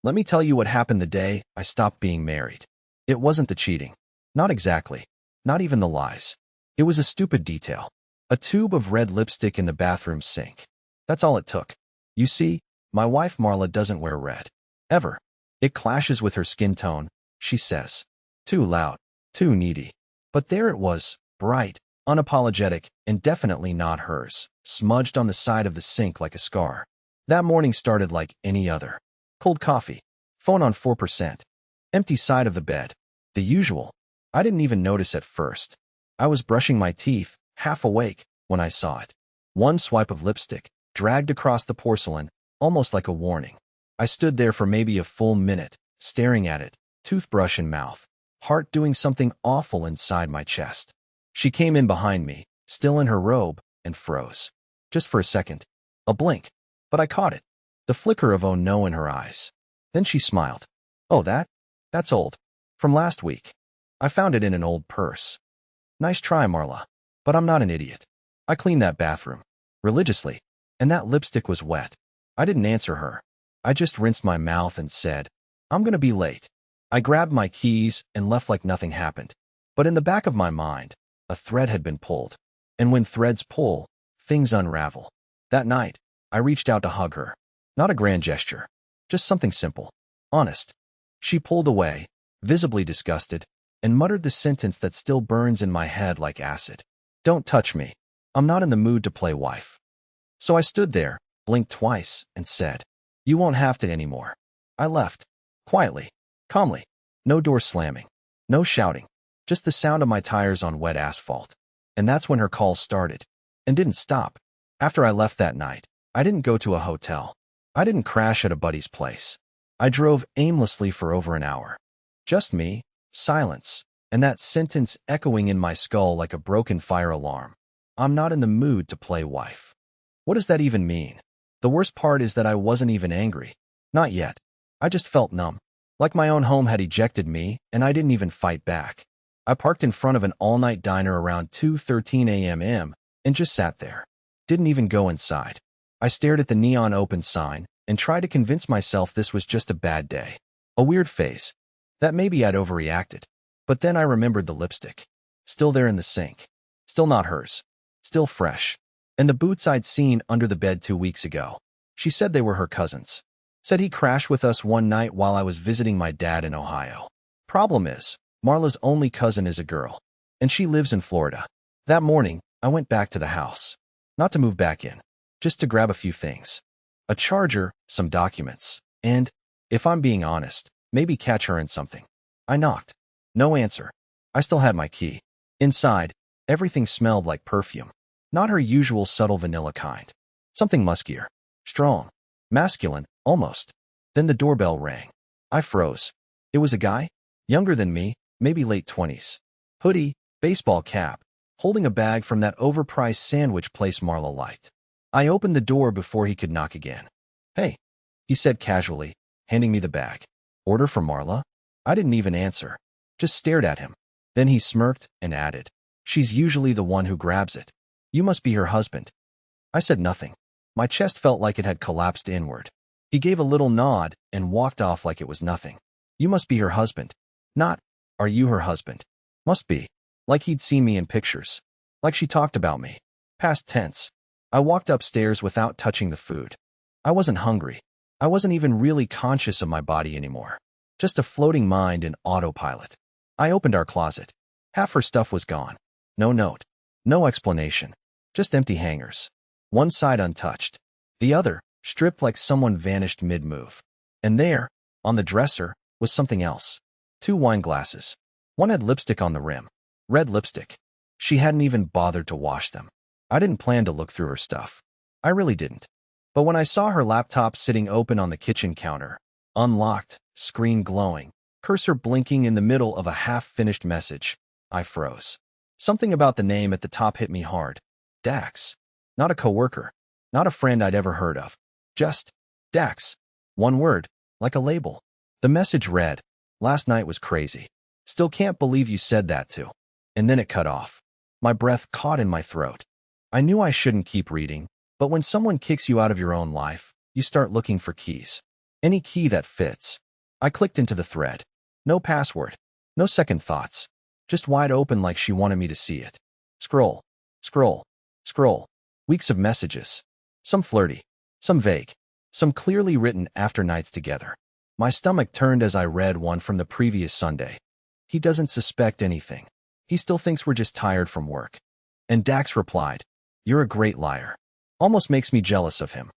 Let me tell you what happened the day I stopped being married. It wasn't the cheating. Not exactly. Not even the lies. It was a stupid detail. A tube of red lipstick in the bathroom sink. That's all it took. You see, my wife Marla doesn't wear red. Ever. It clashes with her skin tone, she says. Too loud. Too needy. But there it was, bright, unapologetic, and definitely not hers, smudged on the side of the sink like a scar. That morning started like any other. Cold coffee. Phone on 4%. Empty side of the bed. The usual. I didn't even notice at first. I was brushing my teeth, half awake, when I saw it. One swipe of lipstick, dragged across the porcelain, almost like a warning. I stood there for maybe a full minute, staring at it, toothbrush in mouth, heart doing something awful inside my chest. She came in behind me, still in her robe, and froze. Just for a second. A blink. But I caught it. The flicker of oh no in her eyes. Then she smiled. Oh, that's old. From last week. I found it in an old purse. Nice try, Marla. But I'm not an idiot. I cleaned that bathroom. Religiously. And that lipstick was wet. I didn't answer her. I just rinsed my mouth and said, I'm gonna be late. I grabbed my keys and left like nothing happened. But in the back of my mind, a thread had been pulled. And when threads pull, things unravel. That night, I reached out to hug her. Not a grand gesture. Just something simple. Honest. She pulled away, visibly disgusted, and muttered the sentence that still burns in my head like acid. Don't touch me. I'm not in the mood to play wife. So I stood there, blinked twice, and said, You won't have to anymore. I left. Quietly. Calmly. No door slamming. No shouting. Just the sound of my tires on wet asphalt. And that's when her call started. And didn't stop. After I left that night, I didn't go to a hotel. I didn't crash at a buddy's place. I drove aimlessly for over an hour. Just me, silence, and that sentence echoing in my skull like a broken fire alarm. I'm not in the mood to play wife. What does that even mean? The worst part is that I wasn't even angry. Not yet. I just felt numb. Like my own home had ejected me, and I didn't even fight back. I parked in front of an all-night diner around 2:13 a.m. and just sat there. Didn't even go inside. I stared at the neon open sign and tried to convince myself this was just a bad day. A weird phase. That maybe I'd overreacted. But then I remembered the lipstick. Still there in the sink. Still not hers. Still fresh. And the boots I'd seen under the bed 2 weeks ago. She said they were her cousins. Said he crashed with us one night while I was visiting my dad in Ohio. Problem is, Marla's only cousin is a girl. And she lives in Florida. That morning, I went back to the house. Not to move back in. Just to grab a few things. A charger, some documents, and, if I'm being honest, maybe catch her in something. I knocked. No answer. I still had my key. Inside, everything smelled like perfume. Not her usual subtle vanilla kind. Something muskier. Strong. Masculine, almost. Then the doorbell rang. I froze. It was a guy? Younger than me, maybe late 20s. Hoodie, baseball cap, holding a bag from that overpriced sandwich place Marla liked. I opened the door before he could knock again. Hey, he said casually, handing me the bag. Order for Marla? I didn't even answer. Just stared at him. Then he smirked and added, She's usually the one who grabs it. You must be her husband. I said nothing. My chest felt like it had collapsed inward. He gave a little nod and walked off like it was nothing. You must be her husband. Not, are you her husband? Must be. Like he'd seen me in pictures. Like she talked about me. Past tense. I walked upstairs without touching the food. I wasn't hungry. I wasn't even really conscious of my body anymore. Just a floating mind in autopilot. I opened our closet. Half her stuff was gone. No note. No explanation. Just empty hangers. One side untouched. The other, stripped like someone vanished mid-move. And there, on the dresser, was something else. 2 wine glasses. One had lipstick on the rim. Red lipstick. She hadn't even bothered to wash them. I didn't plan to look through her stuff. I really didn't. But when I saw her laptop sitting open on the kitchen counter, unlocked, screen glowing, cursor blinking in the middle of a half-finished message, I froze. Something about the name at the top hit me hard. Dax. Not a coworker. Not a friend I'd ever heard of. Just Dax. One word, like a label. The message read, Last night was crazy. Still can't believe you said that too. And then it cut off. My breath caught in my throat. I knew I shouldn't keep reading, but when someone kicks you out of your own life, you start looking for keys. Any key that fits. I clicked into the thread. No password. No second thoughts. Just wide open like she wanted me to see it. Scroll. Scroll. Scroll. Weeks of messages. Some flirty. Some vague. Some clearly written after nights together. My stomach turned as I read one from the previous Sunday. He doesn't suspect anything. He still thinks we're just tired from work. And Dax replied, "You're a great liar." Almost makes me jealous of him.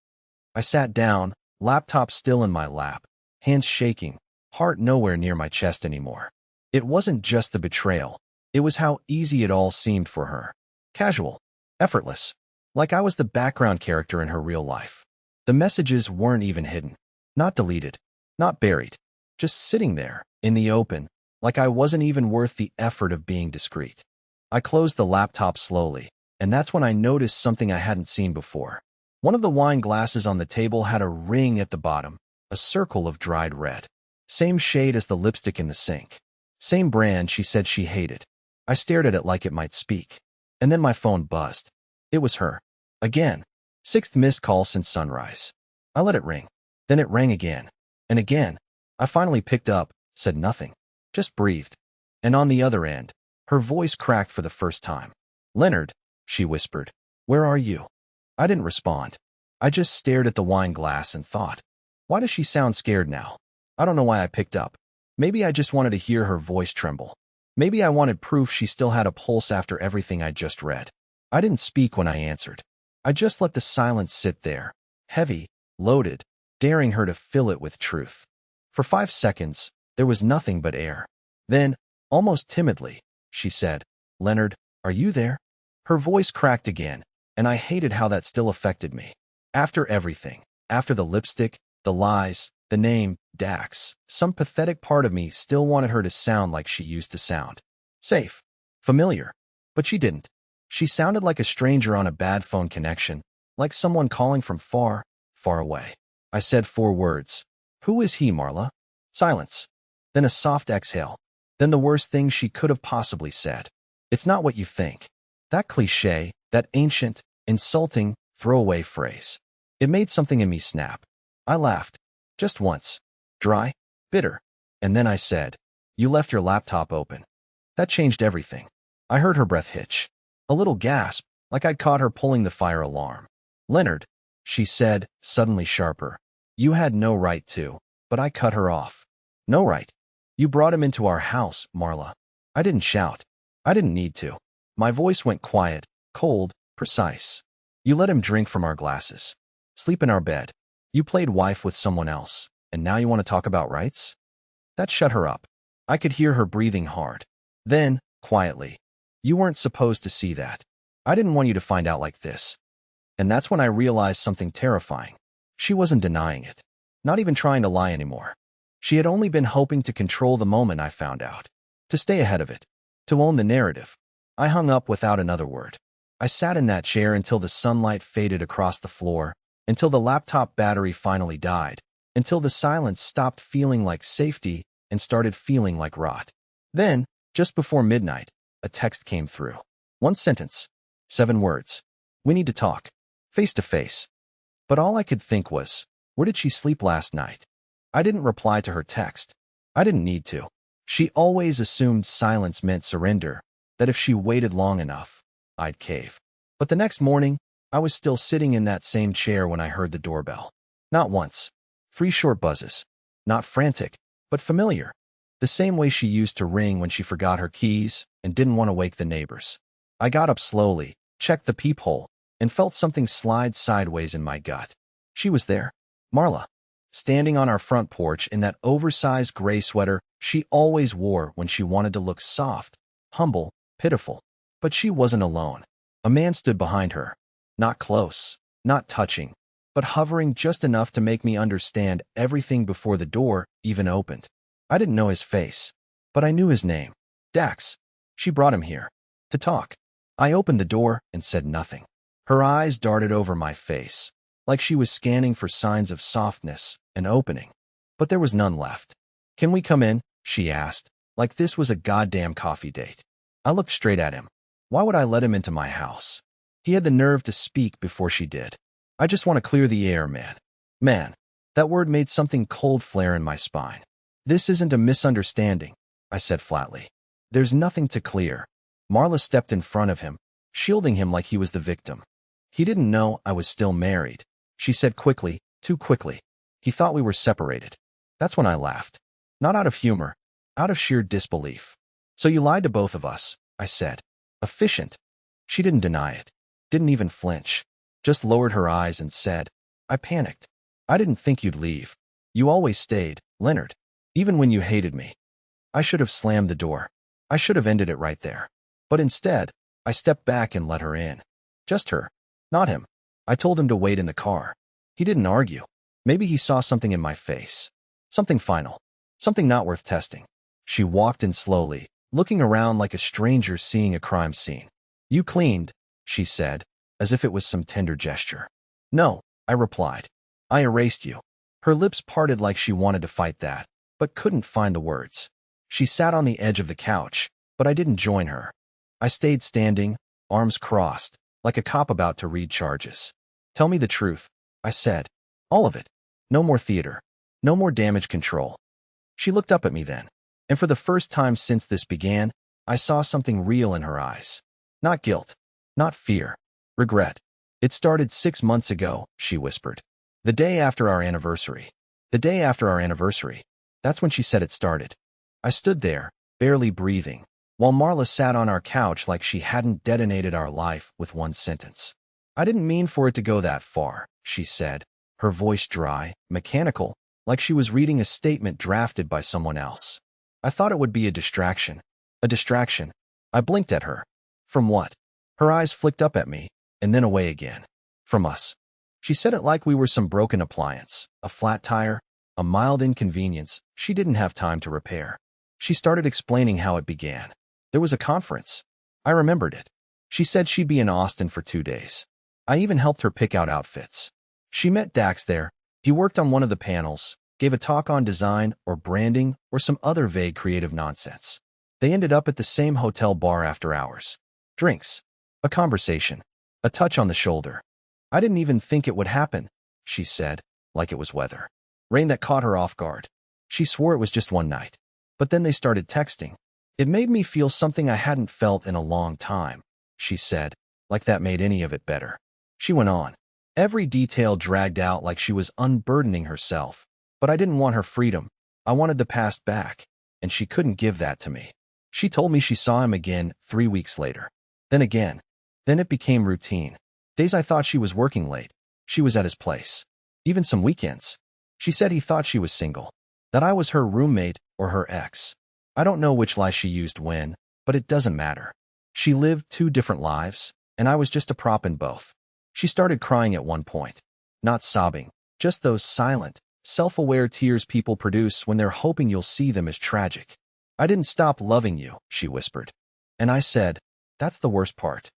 I sat down, laptop still in my lap, hands shaking, heart nowhere near my chest anymore. It wasn't just the betrayal. It was how easy it all seemed for her. Casual. Effortless. Like I was the background character in her real life. The messages weren't even hidden. Not deleted. Not buried. Just sitting there, in the open, like I wasn't even worth the effort of being discreet. I closed the laptop slowly, and that's when I noticed something I hadn't seen before. One of the wine glasses on the table had a ring at the bottom, a circle of dried red. Same shade as the lipstick in the sink. Same brand she said she hated. I stared at it like it might speak. And then my phone buzzed. It was her. Again. 6th missed call since sunrise. I let it ring. Then it rang again. And again. I finally picked up, said nothing. Just breathed. And on the other end, her voice cracked for the first time. "Leonard," she whispered. "Where are you?" I didn't respond. I just stared at the wine glass and thought, why does she sound scared now? I don't know why I picked up. Maybe I just wanted to hear her voice tremble. Maybe I wanted proof she still had a pulse after everything I'd just read. I didn't speak when I answered. I just let the silence sit there, heavy, loaded, daring her to fill it with truth. For 5 seconds, there was nothing but air. Then, almost timidly, she said, "Leonard, are you there?" Her voice cracked again, and I hated how that still affected me. After everything, after the lipstick, the lies, the name, Dax, some pathetic part of me still wanted her to sound like she used to sound. Safe. Familiar. But she didn't. She sounded like a stranger on a bad phone connection, like someone calling from far, far away. I said 4 words. "Who is he, Marla?" Silence. Then a soft exhale. Then the worst thing she could have possibly said. "It's not what you think." That cliché, that ancient, insulting, throwaway phrase. It made something in me snap. I laughed. Just once. Dry. Bitter. And then I said, "You left your laptop open." That changed everything. I heard her breath hitch. A little gasp, like I'd caught her pulling the fire alarm. "Leonard," she said, suddenly sharper. "You had no right to." But I cut her off. "No right. You brought him into our house, Marla." I didn't shout. I didn't need to. My voice went quiet, cold, precise. "You let him drink from our glasses. Sleep in our bed. You played wife with someone else, and now you want to talk about rights?" That shut her up. I could hear her breathing hard. Then, quietly, "You weren't supposed to see that. I didn't want you to find out like this." And that's when I realized something terrifying. She wasn't denying it. Not even trying to lie anymore. She had only been hoping to control the moment I found out. To stay ahead of it. To own the narrative. I hung up without another word. I sat in that chair until the sunlight faded across the floor, until the laptop battery finally died, until the silence stopped feeling like safety and started feeling like rot. Then, just before midnight, a text came through. 1 sentence. 7 words. "We need to talk. Face to face." But all I could think was, where did she sleep last night? I didn't reply to her text. I didn't need to. She always assumed silence meant surrender, that if she waited long enough, I'd cave. But the next morning, I was still sitting in that same chair when I heard the doorbell. Not once. 3 short buzzes. Not frantic, but familiar. The same way she used to ring when she forgot her keys and didn't want to wake the neighbors. I got up slowly, checked the peephole, and felt something slide sideways in my gut. She was there. Marla. Standing on our front porch in that oversized gray sweater she always wore when she wanted to look soft, humble, pitiful. But she wasn't alone. A man stood behind her. Not close, not touching, but hovering just enough to make me understand everything before the door even opened. I didn't know his face, but I knew his name. Dax. She brought him here. To talk. I opened the door and said nothing. Her eyes darted over my face, like she was scanning for signs of softness and opening. But there was none left. "Can we come in?" she asked, like this was a goddamn coffee date. I looked straight at him. Why would I let him into my house? He had the nerve to speak before she did. "I just want to clear the air, man." Man. That word made something cold flare in my spine. This isn't a misunderstanding, I said flatly. There's nothing to clear. Marla stepped in front of him, shielding him like he was the victim. He didn't know I was still married, she said quickly, too quickly. He thought we were separated. That's when I laughed. Not out of humor, out of sheer disbelief. So you lied to both of us, I said. Efficient. She didn't deny it, didn't even flinch, just lowered her eyes and said, I panicked. I didn't think you'd leave. You always stayed, Leonard, even when you hated me. I should have slammed the door. I should have ended it right there. But instead, I stepped back and let her in. Just her, not him. I told him to wait in the car. He didn't argue. Maybe he saw something in my face. Something final. Something not worth testing. She walked in slowly, looking around like a stranger seeing a crime scene. You cleaned, she said, as if it was some tender gesture. No, I replied. I erased you. Her lips parted like she wanted to fight that, but couldn't find the words. She sat on the edge of the couch, but I didn't join her. I stayed standing, arms crossed, like a cop about to read charges. Tell me the truth, I said. All of it. No more theater. No more damage control. She looked up at me then, and for the first time since this began, I saw something real in her eyes. Not guilt. Not fear. Regret. It started 6 months ago, she whispered. The day after our anniversary. The day after our anniversary. That's when she said it started. I stood there, barely breathing, while Marla sat on our couch like she hadn't detonated our life with one sentence. I didn't mean for it to go that far, she said, her voice dry, mechanical, like she was reading a statement drafted by someone else. I thought it would be a distraction. A distraction. I blinked at her. From what? Her eyes flicked up at me, and then away again. From us. She said it like we were some broken appliance, a flat tire, a mild inconvenience she didn't have time to repair. She started explaining how it began. There was a conference. I remembered it. She said she'd be in Austin for 2 days. I even helped her pick out outfits. She met Dax there. He worked on one of the panels, gave a talk on design or branding or some other vague creative nonsense. They ended up at the same hotel bar after hours. Drinks. A conversation. A touch on the shoulder. I didn't even think it would happen, she said, like it was weather. Rain that caught her off guard. She swore it was just one night. But then they started texting. It made me feel something I hadn't felt in a long time, she said, like that made any of it better. She went on. Every detail dragged out like she was unburdening herself. But I didn't want her freedom. I wanted the past back, and she couldn't give that to me. She told me she saw him again 3 weeks later. Then again. Then it became routine. Days I thought she was working late. She was at his place. Even some weekends. She said he thought she was single. That I was her roommate or her ex. I don't know which lie she used when, but it doesn't matter. She lived 2 different lives, and I was just a prop in both. She started crying at one point. Not sobbing, just those silent, self-aware tears people produce when they're hoping you'll see them as tragic. I didn't stop loving you, she whispered. And I said, that's the worst part.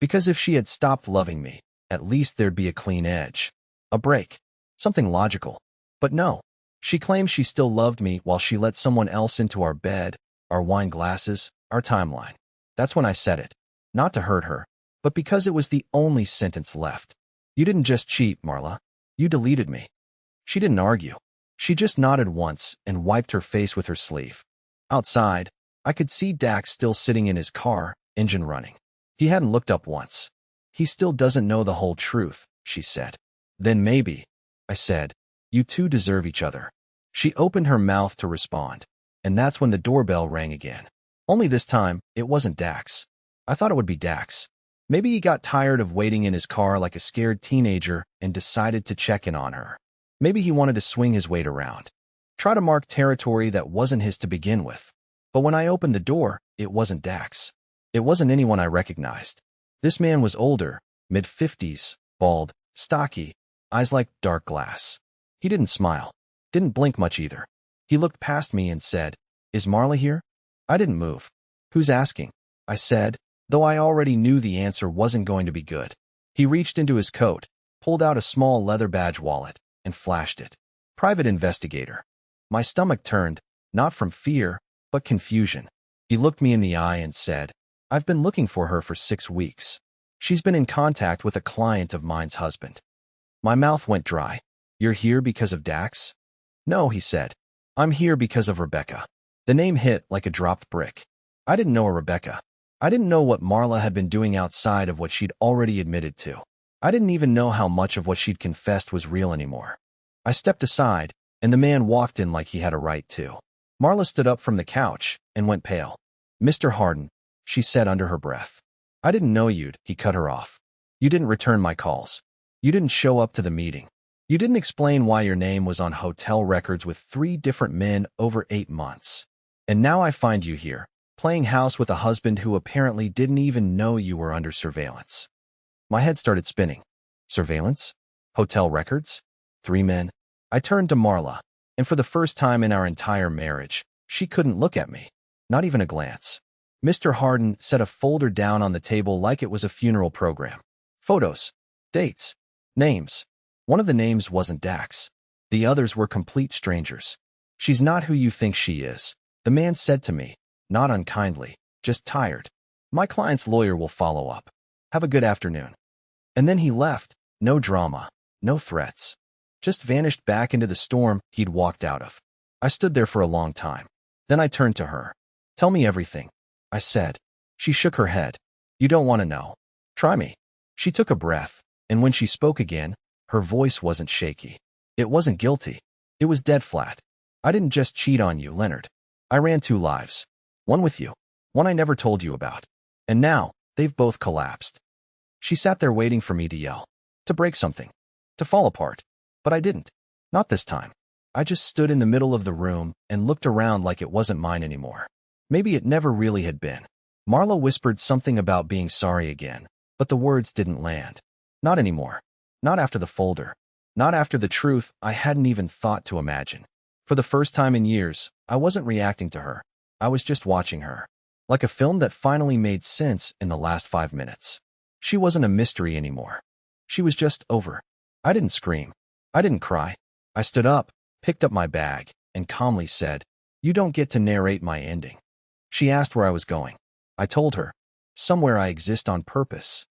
Because if she had stopped loving me, at least there'd be a clean edge. A break. Something logical. But no. She claimed she still loved me while she let someone else into our bed, our wine glasses, our timeline. That's when I said it. Not to hurt her, but because it was the only sentence left. You didn't just cheat, Marla. You deleted me. She didn't argue. She just nodded once and wiped her face with her sleeve. Outside, I could see Dax still sitting in his car, engine running. He hadn't looked up once. He still doesn't know the whole truth, she said. Then maybe, I said, you two deserve each other. She opened her mouth to respond, and that's when the doorbell rang again. Only this time, it wasn't Dax. I thought it would be Dax. Maybe he got tired of waiting in his car like a scared teenager and decided to check in on her. Maybe he wanted to swing his weight around. Try to mark territory that wasn't his to begin with. But when I opened the door, it wasn't Dax. It wasn't anyone I recognized. This man was older, mid-50s, bald, stocky, eyes like dark glass. He didn't smile. Didn't blink much either. He looked past me and said, Is Marla here? I didn't move. Who's asking? I said, though I already knew the answer wasn't going to be good. He reached into his coat, pulled out a small leather badge wallet, and flashed it. Private investigator. My stomach turned, not from fear, but confusion. He looked me in the eye and said, I've been looking for her for 6 weeks. She's been in contact with a client of mine's husband. My mouth went dry. You're here because of Dax? No, he said. I'm here because of Rebecca. The name hit like a dropped brick. I didn't know a Rebecca. I didn't know what Marla had been doing outside of what she'd already admitted to. I didn't even know how much of what she'd confessed was real anymore. I stepped aside, and the man walked in like he had a right to. Marla stood up from the couch and went pale. Mr. Harden, she said under her breath. I didn't know you'd, he cut her off. You didn't return my calls. You didn't show up to the meeting. You didn't explain why your name was on hotel records with 3 different men over 8 months. And now I find you here, playing house with a husband who apparently didn't even know you were under surveillance. My head started spinning. Surveillance? Hotel records? 3 men? I turned to Marla, and for the first time in our entire marriage, she couldn't look at me. Not even a glance. Mr. Harden set a folder down on the table like it was a funeral program. Photos. Dates. Names. One of the names wasn't Dax. The others were complete strangers. She's not who you think she is, the man said to me, not unkindly, just tired. My client's lawyer will follow up. Have a good afternoon. And then he left, no drama, no threats. Just vanished back into the storm he'd walked out of. I stood there for a long time. Then I turned to her. Tell me everything, I said. She shook her head. You don't want to know. Try me. She took a breath, and when she spoke again, her voice wasn't shaky. It wasn't guilty. It was dead flat. I didn't just cheat on you, Leonard. I ran 2 lives. One with you. One I never told you about. And now, they've both collapsed. She sat there waiting for me to yell. To break something. To fall apart. But I didn't. Not this time. I just stood in the middle of the room and looked around like it wasn't mine anymore. Maybe it never really had been. Marla whispered something about being sorry again, but the words didn't land. Not anymore. Not after the folder. Not after the truth I hadn't even thought to imagine. For the first time in years, I wasn't reacting to her. I was just watching her. Like a film that finally made sense in the last 5 minutes. She wasn't a mystery anymore. She was just over. I didn't scream. I didn't cry. I stood up, picked up my bag, and calmly said, You don't get to narrate my ending. She asked where I was going. I told her. Somewhere I exist on purpose.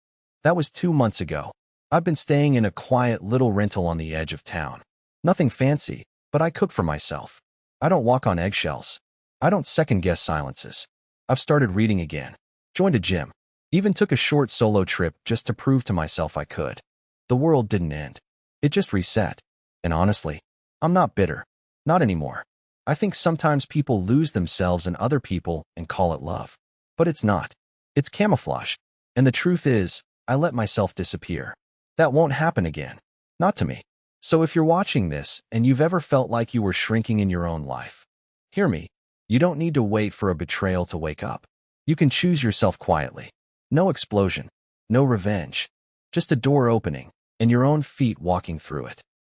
That was 2 months ago. I've been staying in a quiet little rental on the edge of town. Nothing fancy, but I cook for myself. I don't walk on eggshells. I don't second-guess silences. I've started reading again. Joined a gym. Even took a short solo trip just to prove to myself I could. The world didn't end. It just reset. And honestly, I'm not bitter. Not anymore. I think sometimes people lose themselves in other people and call it love. But it's not. It's camouflage. And the truth is, I let myself disappear. That won't happen again. Not to me. So if you're watching this and you've ever felt like you were shrinking in your own life, hear me. You don't need to wait for a betrayal to wake up. You can choose yourself quietly. No explosion. No revenge. Just a door opening and your own feet walking through it.